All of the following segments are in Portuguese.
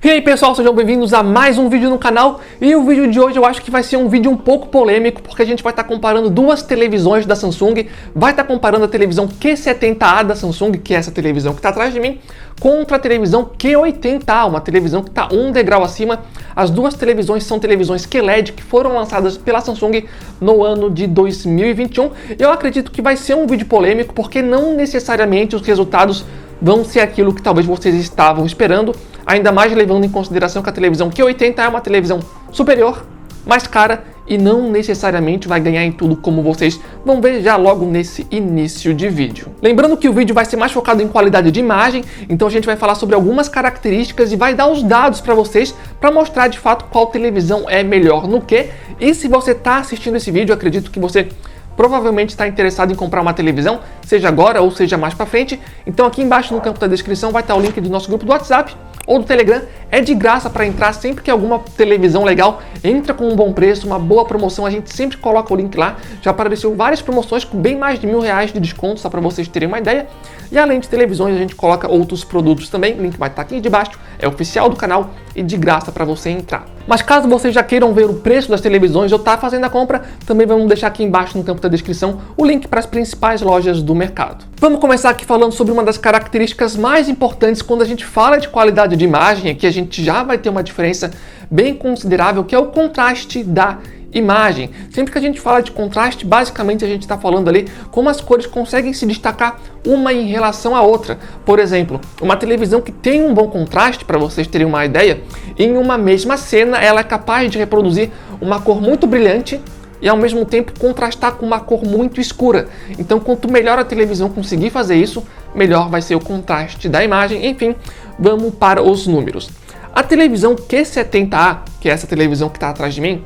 E aí pessoal, sejam bem-vindos a mais um vídeo no canal. E o vídeo de hoje eu acho que vai ser um vídeo um pouco polêmico, porque a gente vai estar comparando duas televisões da Samsung. Vai estar comparando a televisão Q70A da Samsung, que é essa televisão que está atrás de mim, contra a televisão Q80A, uma televisão que está um degrau acima. As duas televisões são televisões QLED que foram lançadas pela Samsung no ano de 2021. Eu acredito que vai ser um vídeo polêmico, porque não necessariamente os resultados vão ser aquilo que talvez vocês estavam esperando, ainda mais levando em consideração que a televisão Q80 é uma televisão superior, mais cara e não necessariamente vai ganhar em tudo, como vocês vão ver já logo nesse início de vídeo. Lembrando que o vídeo vai ser mais focado em qualidade de imagem, então a gente vai falar sobre algumas características e vai dar os dados para vocês para mostrar de fato qual televisão é melhor no que. E se você está assistindo esse vídeo, acredito que você provavelmente está interessado em comprar uma televisão, seja agora ou seja mais para frente. Então aqui embaixo no campo da descrição vai estar o link do nosso grupo do WhatsApp ou do Telegram. É de graça para entrar sempre que alguma televisão legal entra com um bom preço, uma boa promoção, a gente sempre coloca o link lá. Já apareceu várias promoções com bem mais de R$1.000 de desconto, só para vocês terem uma ideia. E além de televisões, a gente coloca outros produtos também, o link vai estar aqui debaixo, é oficial do canal e de graça para você entrar. Mas caso vocês já queiram ver o preço das televisões ou tá fazendo a compra, também vamos deixar aqui embaixo no campo da descrição o link para as principais lojas do mercado. Vamos começar aqui falando sobre uma das características mais importantes quando a gente fala de qualidade de imagem. Aqui a gente já vai ter uma diferença bem considerável, que é o contraste da imagem. Sempre que a gente fala de contraste, basicamente a gente está falando ali como as cores conseguem se destacar uma em relação à outra. Por exemplo, uma televisão que tem um bom contraste, para vocês terem uma ideia, em uma mesma cena ela é capaz de reproduzir uma cor muito brilhante e ao mesmo tempo contrastar com uma cor muito escura. Então quanto melhor a televisão conseguir fazer isso, melhor vai ser o contraste da imagem. Enfim, vamos para os números. A televisão Q70A, que é essa televisão que está atrás de mim,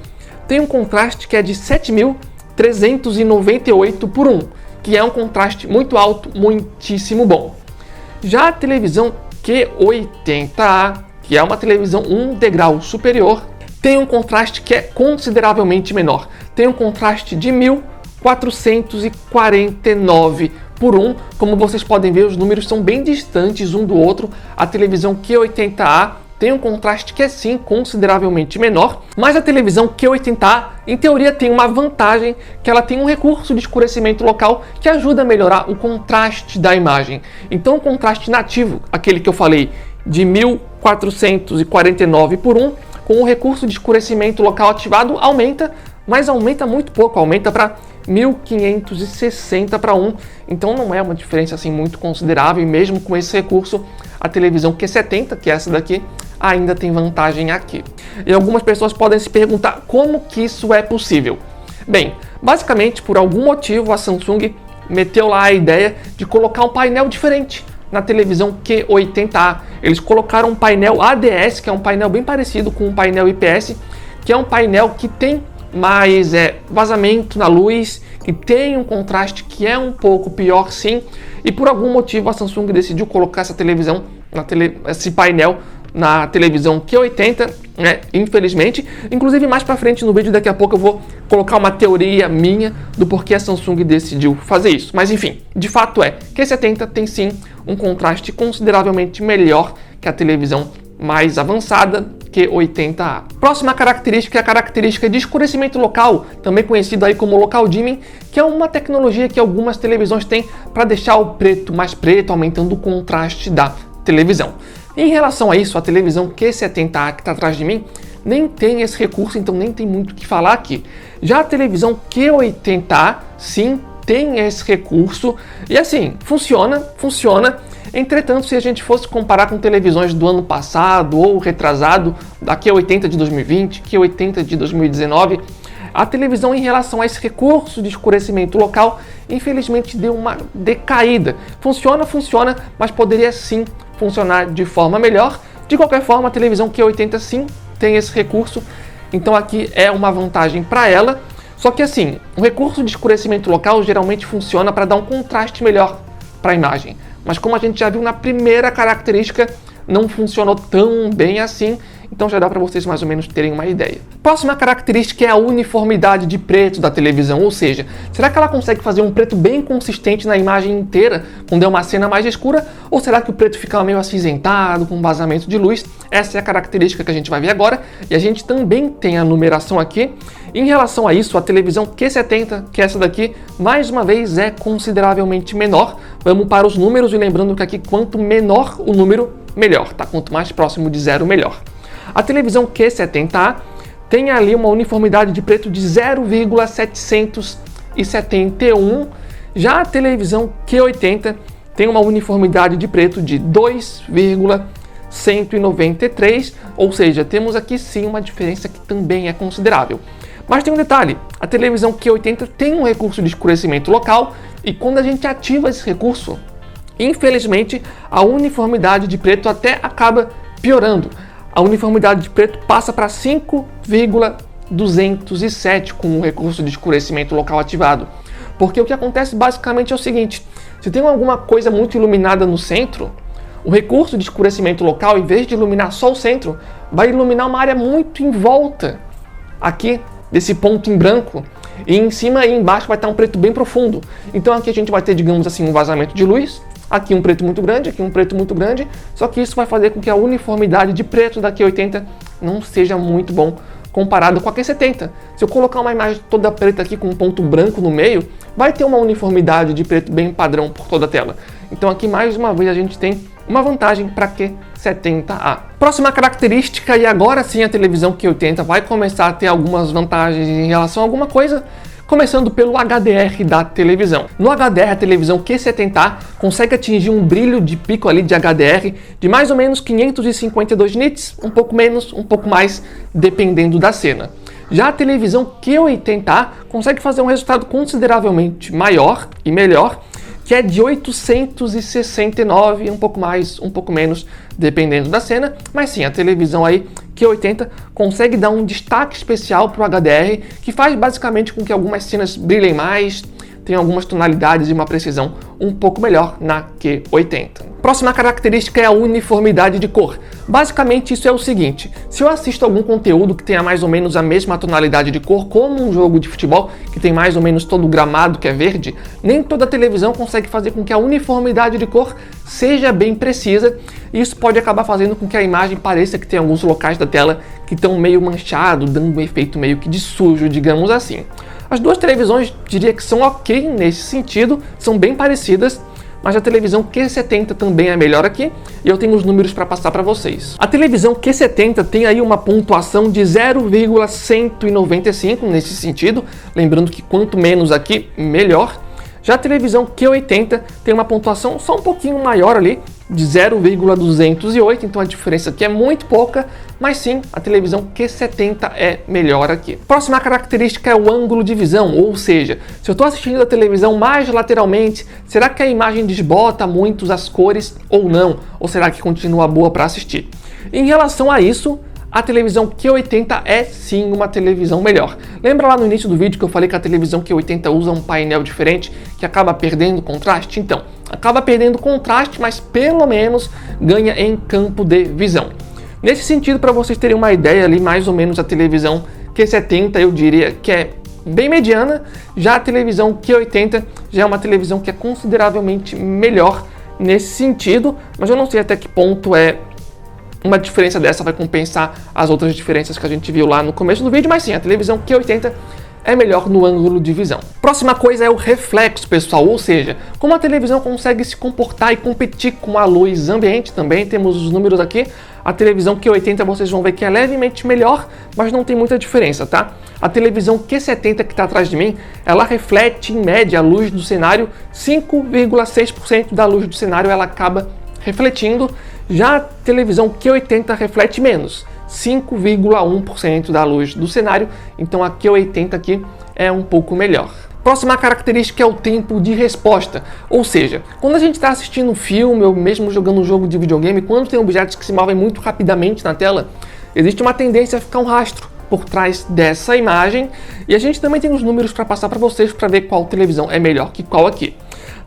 tem um contraste que é de 7.398 por 1, que é um contraste muito alto, muitíssimo bom. Já a televisão Q80A, que é uma televisão um degrau superior, tem um contraste que é consideravelmente menor. Tem um contraste de 1.449 por 1. Como vocês podem ver, os números são bem distantes um do outro. A televisão Q80A tem um contraste que é sim consideravelmente menor, mas a televisão Q80A, em teoria, tem uma vantagem, que ela tem um recurso de escurecimento local que ajuda a melhorar o contraste da imagem. Então o contraste nativo, aquele que eu falei, de 1.449 por 1, com o recurso de escurecimento local ativado, aumenta, mas aumenta muito pouco, aumenta para 1.560 para 1, então não é uma diferença assim muito considerável, e mesmo com esse recurso, a televisão Q70, que é essa daqui, ainda tem vantagem aqui. E algumas pessoas podem se perguntar como que isso é possível. Bem, basicamente por algum motivo a Samsung meteu lá a ideia de colocar um painel diferente na televisão Q80A. Eles colocaram um painel ADS, que é um painel bem parecido com um painel IPS, que é um painel que tem mais vazamento na luz, que tem um contraste que é um pouco pior sim, e por algum motivo a Samsung decidiu colocar essa televisão, esse painel na televisão Q80, né? Infelizmente. Inclusive mais para frente no vídeo, daqui a pouco eu vou colocar uma teoria minha do porquê a Samsung decidiu fazer isso. Mas enfim, de fato Q70 tem sim um contraste consideravelmente melhor que a televisão mais avançada, Q80A. Próxima característica é a característica de escurecimento local, também conhecido aí como local dimming, que é uma tecnologia que algumas televisões têm para deixar o preto mais preto, aumentando o contraste da televisão. Em relação a isso, a televisão Q70A que está atrás de mim nem tem esse recurso, então nem tem muito o que falar aqui. Já a televisão Q80A, sim, tem esse recurso e assim, funciona. Entretanto, se a gente fosse comparar com televisões do ano passado ou retrasado, da Q80 de 2020, Q80 de 2019, a televisão em relação a esse recurso de escurecimento local, infelizmente deu uma decaída. Funciona, mas poderia sim funcionar de forma melhor. De qualquer forma, a televisão Q80 sim tem esse recurso, então aqui é uma vantagem para ela. Só que assim, o recurso de escurecimento local geralmente funciona para dar um contraste melhor para a imagem. Mas como a gente já viu na primeira característica, não funcionou tão bem assim, então já dá para vocês mais ou menos terem uma ideia. Próxima característica é a uniformidade de preto da televisão, ou seja, será que ela consegue fazer um preto bem consistente na imagem inteira, quando é uma cena mais escura, ou será que o preto fica meio acinzentado, com vazamento de luz? Essa é a característica que a gente vai ver agora, e a gente também tem a numeração aqui. Em relação a isso, a televisão Q70, que é essa daqui, mais uma vez é consideravelmente menor. Vamos para os números e lembrando que aqui quanto menor o número, melhor, tá? Quanto mais próximo de zero, melhor. A televisão Q70A tem ali uma uniformidade de preto de 0,771, já a televisão Q80 tem uma uniformidade de preto de 2,193, ou seja, temos aqui sim uma diferença que também é considerável. Mas tem um detalhe, a televisão Q80 tem um recurso de escurecimento local e quando a gente ativa esse recurso, infelizmente a uniformidade de preto até acaba piorando. A uniformidade de preto passa para 5,207 com o recurso de escurecimento local ativado. Porque o que acontece basicamente é o seguinte, se tem alguma coisa muito iluminada no centro, o recurso de escurecimento local, em vez de iluminar só o centro, vai iluminar uma área muito em volta, aqui, desse ponto em branco, e em cima e embaixo vai estar um preto bem profundo. Então aqui a gente vai ter, digamos assim, um vazamento de luz, aqui um preto muito grande, aqui um preto muito grande, só que isso vai fazer com que a uniformidade de preto da Q80 não seja muito bom comparado com a Q70. Se eu colocar uma imagem toda preta aqui com um ponto branco no meio, vai ter uma uniformidade de preto bem padrão por toda a tela. Então aqui mais uma vez a gente tem uma vantagem para a Q70A. Próxima característica, e agora sim a televisão Q80 vai começar a ter algumas vantagens em relação a alguma coisa, começando pelo HDR da televisão. No HDR, a televisão Q70A consegue atingir um brilho de pico ali de HDR de mais ou menos 552 nits, um pouco menos, um pouco mais, dependendo da cena. Já a televisão Q80A consegue fazer um resultado consideravelmente maior e melhor, que é de 869, um pouco mais, um pouco menos, dependendo da cena. Mas sim, a televisão aí Q80 consegue dar um destaque especial para o HDR, que faz basicamente com que algumas cenas brilhem mais, tenham algumas tonalidades e uma precisão um pouco melhor na Q80. Próxima característica é a uniformidade de cor. Basicamente isso é o seguinte, se eu assisto algum conteúdo que tenha mais ou menos a mesma tonalidade de cor, como um jogo de futebol, que tem mais ou menos todo o gramado que é verde, nem toda a televisão consegue fazer com que a uniformidade de cor seja bem precisa, e isso pode acabar fazendo com que a imagem pareça que tem alguns locais da tela que estão meio manchados, dando um efeito meio que de sujo, digamos assim. As duas televisões diria que são ok nesse sentido, são bem parecidas, mas a televisão Q70 também é melhor aqui, e eu tenho os números para passar para vocês. A televisão Q70 tem aí uma pontuação de 0,195 nesse sentido, lembrando que quanto menos aqui, melhor. Já a televisão Q80 tem uma pontuação só um pouquinho maior ali, de 0,208, então a diferença aqui é muito pouca, mas sim, a televisão Q70 é melhor aqui. Próxima característica é o ângulo de visão, ou seja, se eu estou assistindo a televisão mais lateralmente, será que a imagem desbota muito as cores ou não? Ou será que continua boa para assistir? Em relação a isso, a televisão Q80 é sim uma televisão melhor. Lembra lá no início do vídeo que eu falei que a televisão Q80 usa um painel diferente que acaba perdendo contraste? Então, acaba perdendo contraste, mas pelo menos ganha em campo de visão. Nesse sentido, para vocês terem uma ideia ali, mais ou menos a televisão Q70 eu diria que é bem mediana, já a televisão Q80 já é uma televisão que é consideravelmente melhor nesse sentido, mas eu não sei até que ponto uma diferença dessa vai compensar as outras diferenças que a gente viu lá no começo do vídeo, mas sim, a televisão Q80 é melhor no ângulo de visão. Próxima coisa é o reflexo, pessoal, ou seja, como a televisão consegue se comportar e competir com a luz ambiente, também temos os números aqui. A televisão Q80 vocês vão ver que é levemente melhor, mas não tem muita diferença, tá? A televisão Q70 que está atrás de mim, ela reflete em média a luz do cenário, 5,6% da luz do cenário ela acaba refletindo. Já a televisão Q80 reflete menos, 5,1% da luz do cenário, então a Q80 aqui é um pouco melhor. Próxima característica é o tempo de resposta, ou seja, quando a gente está assistindo um filme ou mesmo jogando um jogo de videogame, quando tem objetos que se movem muito rapidamente na tela, existe uma tendência a ficar um rastro por trás dessa imagem, e a gente também tem os números para passar para vocês para ver qual televisão é melhor que qual aqui.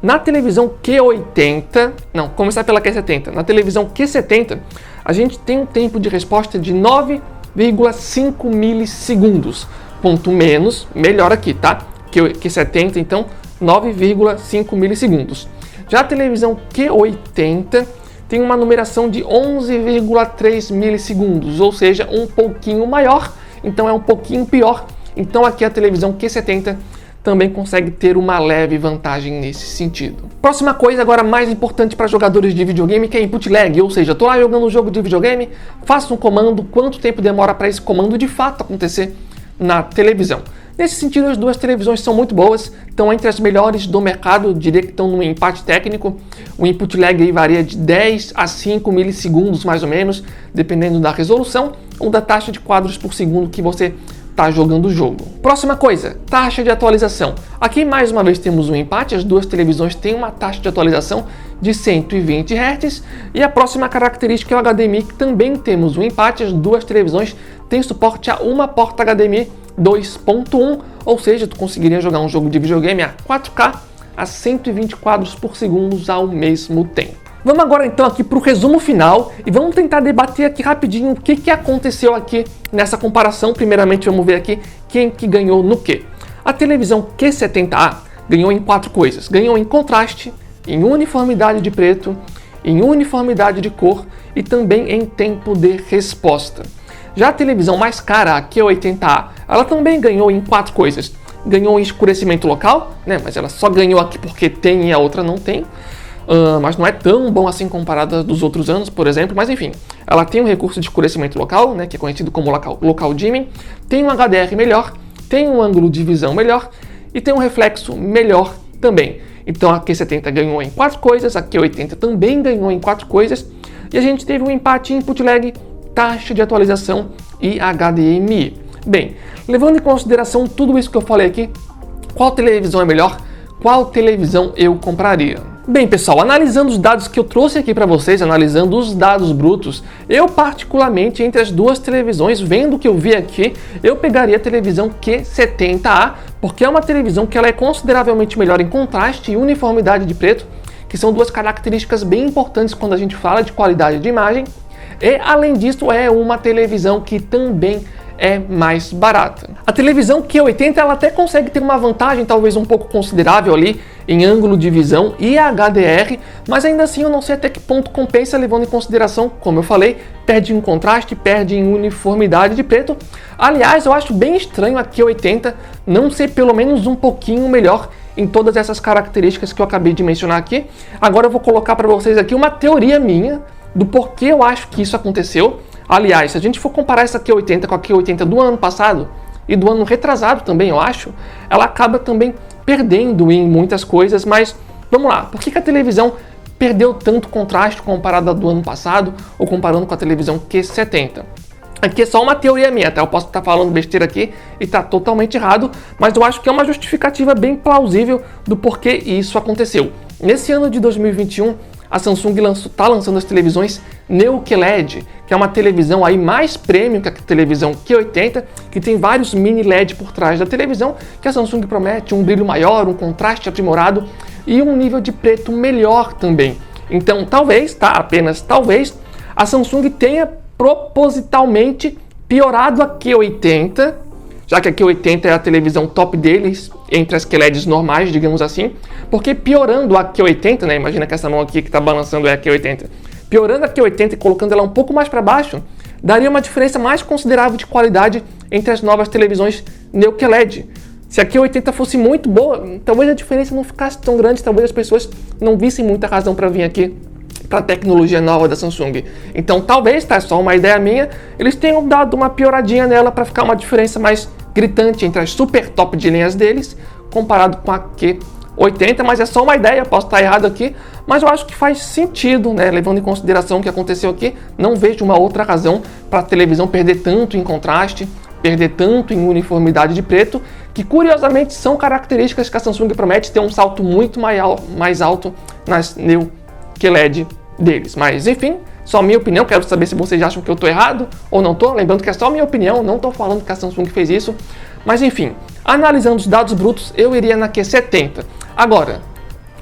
Na televisão Q80, não, começar pela Q70. Na televisão Q70, a gente tem um tempo de resposta de 9,5 milissegundos. Ponto menos, melhor aqui, tá? Q70, então, 9,5 milissegundos. Já a televisão Q80 tem uma numeração de 11,3 milissegundos, ou seja, um pouquinho maior, então é um pouquinho pior. Então aqui a televisão Q70 também consegue ter uma leve vantagem nesse sentido. Próxima coisa agora mais importante para jogadores de videogame, que é input lag, ou seja, estou lá jogando um jogo de videogame, faço um comando, quanto tempo demora para esse comando de fato acontecer na televisão. Nesse sentido, as duas televisões são muito boas, estão entre as melhores do mercado, diria que estão no empate técnico. O input lag aí varia de 10 a 5 milissegundos mais ou menos, dependendo da resolução ou da taxa de quadros por segundo que você está jogando o jogo. Próxima coisa, taxa de atualização. Aqui mais uma vez temos um empate, as duas televisões têm uma taxa de atualização de 120 Hz e a próxima característica é o HDMI, que também temos um empate, as duas televisões têm suporte a uma porta HDMI 2.1, ou seja, tu conseguiria jogar um jogo de videogame a 4K a 120 quadros por segundo ao mesmo tempo. Vamos agora então aqui para o resumo final e vamos tentar debater aqui rapidinho o que aconteceu aqui nessa comparação. Primeiramente vamos ver aqui quem que ganhou no quê. A televisão Q70A ganhou em 4 coisas. Ganhou em contraste, em uniformidade de preto, em uniformidade de cor e também em tempo de resposta. Já a televisão mais cara, a Q80A, ela também ganhou em 4 coisas. Ganhou em escurecimento local, né? Mas ela só ganhou aqui porque tem e a outra não tem. Mas não é tão bom assim comparada dos outros anos, por exemplo. Mas enfim, ela tem um recurso de escurecimento local, né? Que é conhecido como local dimming. Tem um HDR melhor, tem um ângulo de visão melhor e tem um reflexo melhor também. Então a Q70 ganhou em 4 coisas, a Q80 também ganhou em 4 coisas. E a gente teve um empate em input lag, taxa de atualização e HDMI. Bem, levando em consideração tudo isso que eu falei aqui, qual televisão é melhor? Qual televisão eu compraria? Bem, pessoal, analisando os dados que eu trouxe aqui para vocês, analisando os dados brutos, eu particularmente, entre as duas televisões, vendo o que eu vi aqui, eu pegaria a televisão Q70A, porque é uma televisão que ela é consideravelmente melhor em contraste e uniformidade de preto, que são duas características bem importantes quando a gente fala de qualidade de imagem. E, além disso, é uma televisão que também é mais barata. A televisão Q80 ela até consegue ter uma vantagem talvez um pouco considerável ali em ângulo de visão e HDR, mas ainda assim eu não sei até que ponto compensa, levando em consideração, como eu falei, perde em contraste, perde em uniformidade de preto. Aliás, eu acho bem estranho a Q80 não ser pelo menos um pouquinho melhor em todas essas características que eu acabei de mencionar aqui. Agora eu vou colocar para vocês aqui uma teoria minha do porquê eu acho que isso aconteceu. Aliás, se a gente for comparar essa Q80 com a Q80 do ano passado e do ano retrasado também, eu acho, ela acaba também perdendo em muitas coisas, mas vamos lá, por que a televisão perdeu tanto contraste comparado ao do ano passado ou comparando com a televisão Q70? Aqui é só uma teoria minha, tá? Eu posso estar falando besteira aqui e tá totalmente errado, mas eu acho que é uma justificativa bem plausível do porquê isso aconteceu. Nesse ano de 2021, a Samsung está lançando as televisões Neo QLED, que é uma televisão aí mais premium que a televisão Q80, que tem vários mini LED por trás da televisão, que a Samsung promete um brilho maior, um contraste aprimorado e um nível de preto melhor também. Então, talvez, tá? Apenas talvez, a Samsung tenha propositalmente piorado a Q80, já que a Q80 é a televisão top deles, entre as QLEDs normais, digamos assim, porque piorando a Q80, né, imagina que essa mão aqui que está balançando é a Q80, piorando a Q80 e colocando ela um pouco mais para baixo, daria uma diferença mais considerável de qualidade entre as novas televisões Neo QLED. Se a Q80 fosse muito boa, talvez a diferença não ficasse tão grande, talvez as pessoas não vissem muita razão para vir aqui para a tecnologia nova da Samsung. Então talvez, tá, é só uma ideia minha, eles tenham dado uma pioradinha nela para ficar uma diferença mais gritante entre as super top de linhas deles, comparado com a Q80, mas é só uma ideia, posso estar errado aqui, mas eu acho que faz sentido, né, levando em consideração o que aconteceu aqui, não vejo uma outra razão para a televisão perder tanto em contraste, perder tanto em uniformidade de preto, que curiosamente são características que a Samsung promete ter um salto muito mais alto nas Neo QLED deles. Mas enfim, só minha opinião, quero saber se vocês acham que eu estou errado ou não estou, lembrando que é só minha opinião, não estou falando que a Samsung fez isso, mas enfim, analisando os dados brutos, eu iria na Q70. Agora,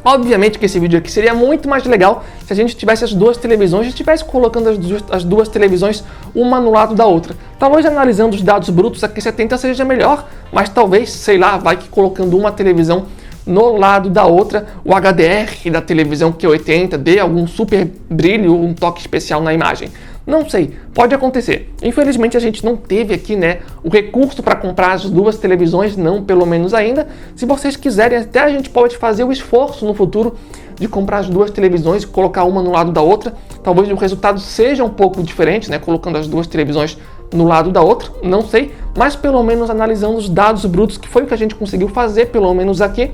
Obviamente que esse vídeo aqui seria muito mais legal se a gente tivesse as duas televisões e estivesse colocando as duas televisões uma no lado da outra. Talvez analisando os dados brutos a Q70 seja melhor, mas talvez, sei lá, vai que colocando uma televisão no lado da outra, o HDR da televisão Q80 dê algum super brilho ou um toque especial na imagem. Não sei, pode acontecer. Infelizmente a gente não teve aqui, né, o recurso para comprar as duas televisões, não pelo menos ainda. Se vocês quiserem, até a gente pode fazer o esforço no futuro de comprar as duas televisões e colocar uma no lado da outra. Talvez o resultado seja um pouco diferente, né, colocando as duas televisões no lado da outra, não sei. Mas pelo menos analisando os dados brutos, que foi o que a gente conseguiu fazer, pelo menos aqui,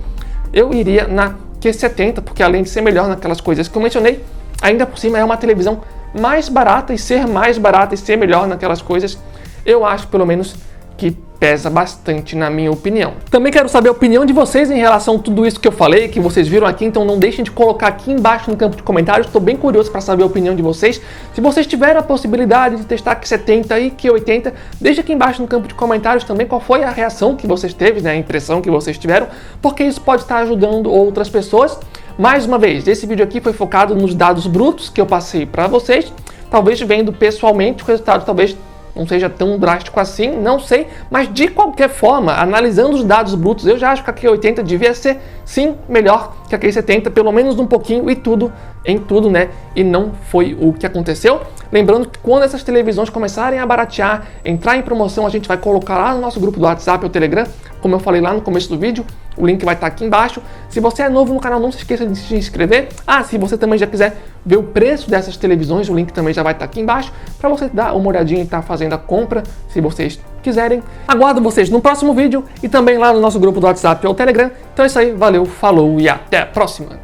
eu iria na Q70, porque além de ser melhor naquelas coisas que eu mencionei, ainda por cima é uma televisão mais barata, e ser mais barata e ser melhor naquelas coisas, eu acho pelo menos que pesa bastante na minha opinião. Também quero saber a opinião de vocês em relação a tudo isso que eu falei, que vocês viram aqui, então não deixem de colocar aqui embaixo no campo de comentários. Estou bem curioso para saber a opinião de vocês. Se vocês tiverem a possibilidade de testar Q70 e Q80, deixa aqui embaixo no campo de comentários também qual foi a reação que vocês teve, né, a impressão que vocês tiveram, porque isso pode estar ajudando outras pessoas. Mais uma vez, esse vídeo aqui foi focado nos dados brutos que eu passei para vocês. Talvez vendo pessoalmente o resultado talvez não seja tão drástico assim, não sei. Mas de qualquer forma, analisando os dados brutos, eu já acho que a Q80 devia ser sim melhor que a Q70, pelo menos um pouquinho e tudo em tudo, né? E não foi o que aconteceu. Lembrando que quando essas televisões começarem a baratear, entrar em promoção, a gente vai colocar lá no nosso grupo do WhatsApp ou Telegram, como eu falei lá no começo do vídeo. O link vai estar aqui embaixo. Se você é novo no canal, não se esqueça de se inscrever. Se você também já quiser ver o preço dessas televisões, o link também já vai estar aqui embaixo, para você dar uma olhadinha e estar fazendo a compra, se vocês quiserem. Aguardo vocês no próximo vídeo e também lá no nosso grupo do WhatsApp ou Telegram. Então é isso aí, valeu, falou e até a próxima!